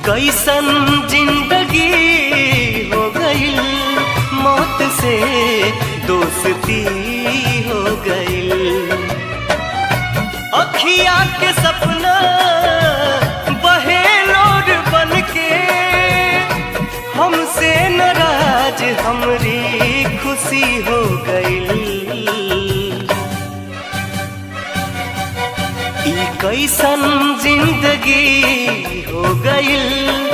कैसन जिंदगी हो गईल, मौत से दोस्ती हो गईल। अखिया के सपना बहे लोर बनके, हमसे नाराज हमरी खुशी हो गईल। ई कैसन जिंदगी हो गईल।